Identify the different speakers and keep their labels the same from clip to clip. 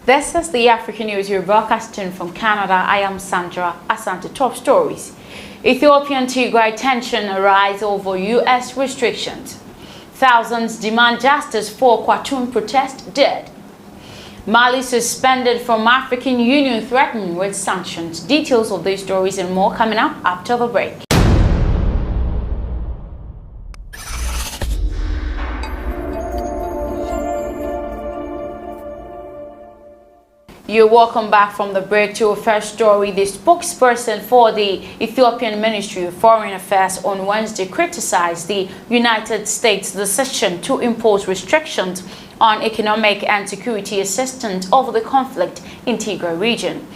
Speaker 1: This is the African News you're broadcasting from Canada. I am Sandra Asante. Top stories. Ethiopian Tigray tension arise over U.S. restrictions. Thousands demand justice for Khartoum protest dead. Mali suspended from African Union threatened with sanctions. Details of these stories and more coming up after the break. You're welcome back from the break to our first story. The spokesperson for the Ethiopian Ministry of Foreign Affairs on Wednesday criticized the United States' decision to impose restrictions on economic and security assistance over the conflict in Tigray region.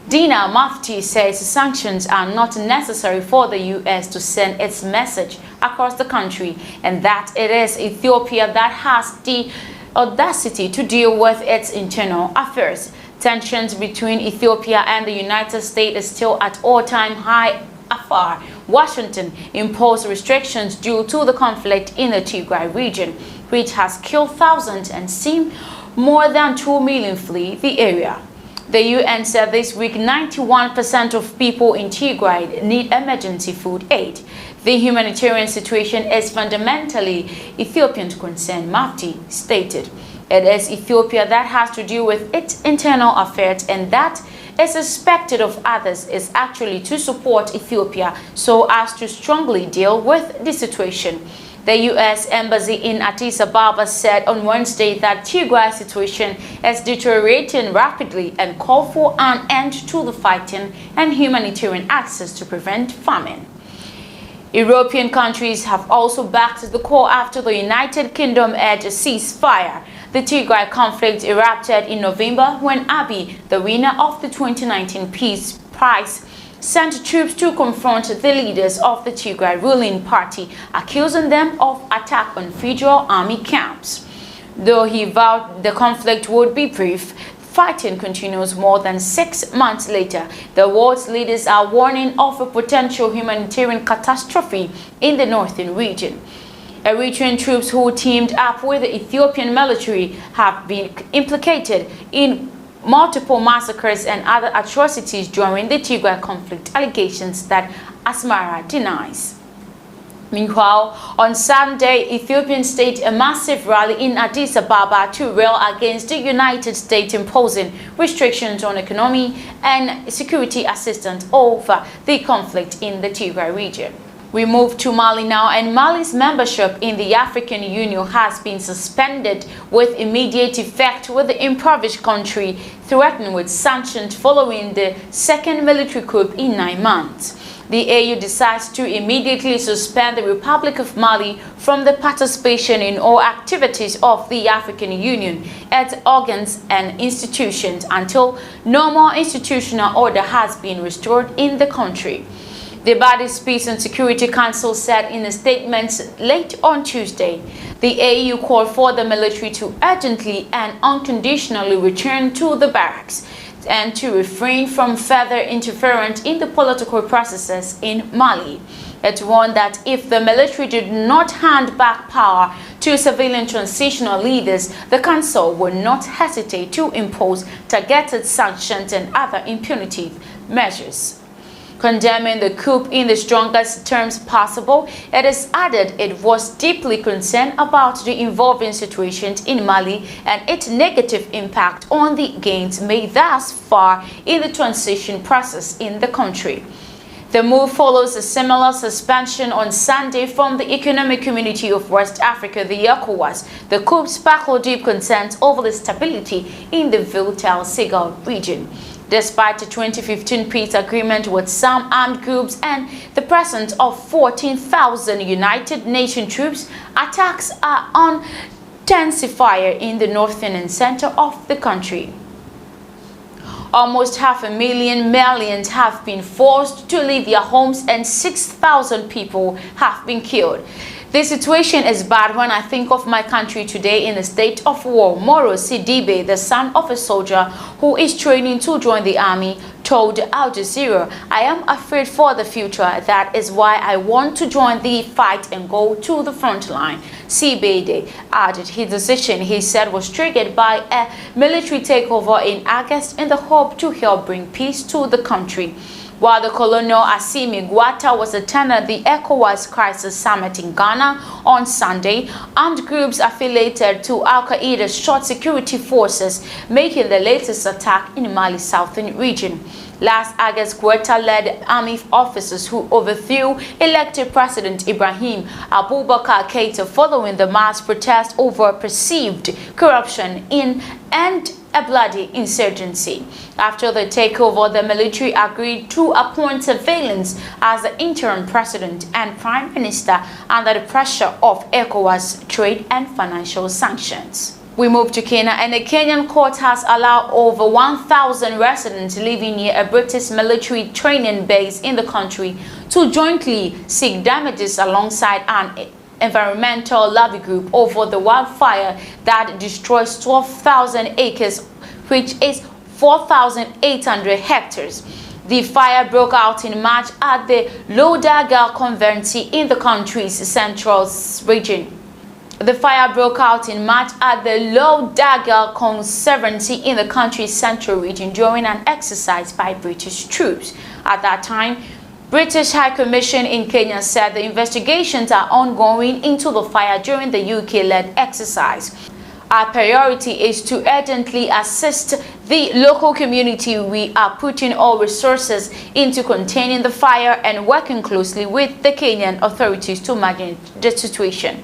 Speaker 1: Dina Mufti says sanctions are not necessary for the U.S. to send its message across the country and that it is Ethiopia that has the audacity to deal with its internal affairs. Tensions between Ethiopia and the United States is still at all-time high after Washington imposed restrictions due to the conflict in the Tigray region, which has killed thousands and seen more than 2 million flee the area. The UN said this week 91% of people in Tigray need emergency food aid. The humanitarian situation is fundamentally Ethiopian concern, Mufti stated. It is Ethiopia that has to deal with its internal affairs, and that is expected of others is actually to support Ethiopia so as to strongly deal with the situation. The U.S. Embassy in Addis Ababa said on Wednesday that Tigray situation is deteriorating rapidly and called for an end to the fighting and humanitarian access to prevent famine. European countries have also backed the call after the United Kingdom urged a ceasefire. The Tigray conflict erupted in November when Abiy, the winner of the 2019 Peace Prize, sent troops to confront the leaders of the Tigray ruling party, accusing them of attack on federal army camps. Though he vowed the conflict would be brief, fighting continues more than 6 months later. The world's leaders are warning of a potential humanitarian catastrophe in the northern region. Eritrean troops who teamed up with the Ethiopian military have been implicated in multiple massacres and other atrocities during the Tigray conflict, allegations that Asmara denies. Meanwhile, on Sunday, Ethiopian staged a massive rally in Addis Ababa to rail against the United States imposing restrictions on economy and security assistance over the conflict in the Tigray region. We move to Mali now, and Mali's membership in the African Union has been suspended with immediate effect, with the impoverished country threatened with sanctions following the second military coup in 9 months. The AU decides to immediately suspend the Republic of Mali from the participation in all activities of the African Union, its organs and institutions until normal institutional order has been restored in the country. The body's Peace and Security Council said in a statement late on Tuesday. The AU called for the military to urgently and unconditionally return to the barracks and to refrain from further interference in the political processes in Mali. It warned that if the military did not hand back power to civilian transitional leaders, the council would not hesitate to impose targeted sanctions and other impunity measures. Condemning the coup in the strongest terms possible, it is added it was deeply concerned about the evolving situations in Mali and its negative impact on the gains made thus far in the transition process in the country. The move follows a similar suspension on Sunday from the Economic Community of West Africa, the ECOWAS. The coup sparkled deep concerns over the stability in the volatile Sahel region. Despite the 2015 peace agreement with some armed groups and the presence of 14,000 United Nations troops, attacks are on intensifying in the northern and center of the country. Almost 500,000 Malians have been forced to leave their homes and 6,000 people have been killed. The situation is bad when I think of my country today in a state of war. Moro Sidibe, the son of a soldier who is training to join the army, told Al Jazeera, "I am afraid for the future. That is why I want to join the fight and go to the front line." Sibede added his decision, he said, was triggered by a military takeover in August in the hope to help bring peace to the country. While the Colonel Assimi Gwata was attending the ECOWAS Crisis Summit in Ghana on Sunday, armed groups affiliated to Al-Qaeda shot security forces, making the latest attack in Mali's southern region. Last August, Gwata led army officers who overthrew elected President Ibrahim Abubakar Keita following the mass protest over perceived corruption and a bloody insurgency. After the takeover, the military agreed to appoint surveillance as the interim president and prime minister under the pressure of ECOWAS trade and financial sanctions. We move to Kenya, and a Kenyan court has allowed over 1,000 residents living near a British military training base in the country to jointly seek damages alongside an environmental lobby group over the wildfire that destroys 12,000 acres, which is 4,800 hectares. The fire broke out in March at the Lodagal Conservancy in the country's central region. The fire broke out in March at the Lodagal Conservancy in the country's central region during an exercise by British troops. At that time, British High Commission in Kenya said the investigations are ongoing into the fire during the UK-led exercise. Our priority is to urgently assist the local community. We are putting all resources into containing the fire and working closely with the Kenyan authorities to manage the situation.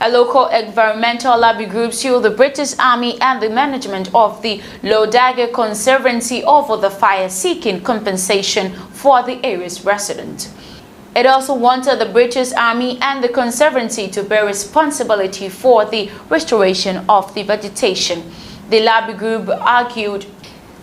Speaker 1: A local environmental lobby group sued the British Army and the management of the Lodagal Conservancy over the fire, seeking compensation for the area's residents. It also wanted the British Army and the Conservancy to bear responsibility for the restoration of the vegetation. The lobby group argued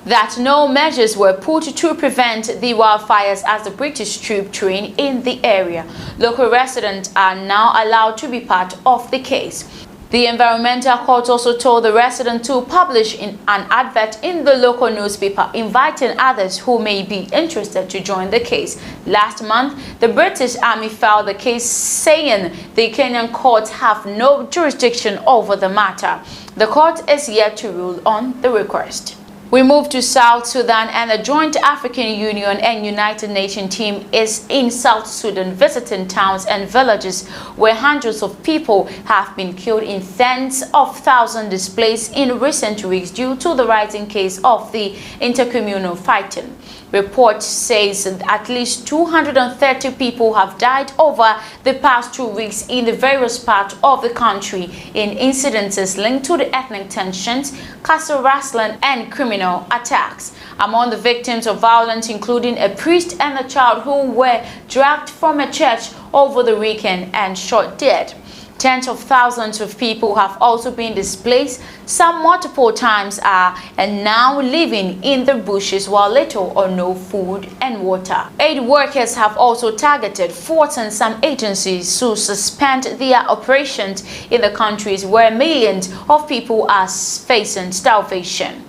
Speaker 1: that no measures were put to prevent the wildfires as the British troops trained in the area. Local residents are now allowed to be part of the case. The environmental court also told the resident to publish an advert in the local newspaper inviting others who may be interested to join the case. Last month, the British Army filed the case saying the Kenyan courts have no jurisdiction over the matter. The court is yet to rule on the request. We move to South Sudan, and the Joint African Union and United Nations team is in South Sudan visiting towns and villages where hundreds of people have been killed and tens of thousands displaced in recent weeks due to the rising case of the intercommunal fighting. Report says that at least 230 people have died over the past 2 weeks in the various parts of the country in incidences linked to the ethnic tensions, castle rustling, and criminal attacks. Among the victims of violence, including a priest and a child who were dragged from a church over the weekend and shot dead. Tens of thousands of people have also been displaced, some multiple times and now living in the bushes while little or no food and water. Aid workers have also targeted forts and some agencies to suspend their operations in the countries where millions of people are facing starvation.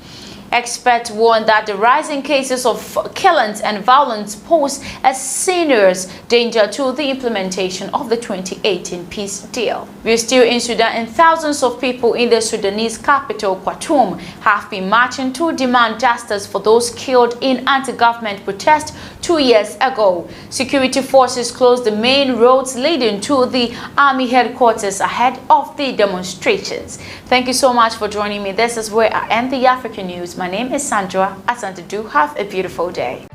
Speaker 1: Experts warn that the rising cases of killings and violence pose a serious danger to the implementation of the 2018 peace deal. We are still in Sudan, and thousands of people in the Sudanese capital, Khartoum, have been marching to demand justice for those killed in anti-government protests 2 years ago. Security forces closed the main roads leading to the army headquarters ahead of the demonstrations. Thank you so much for joining me. This is where I end the African News. My name is Sandra. Asante, do have a beautiful day.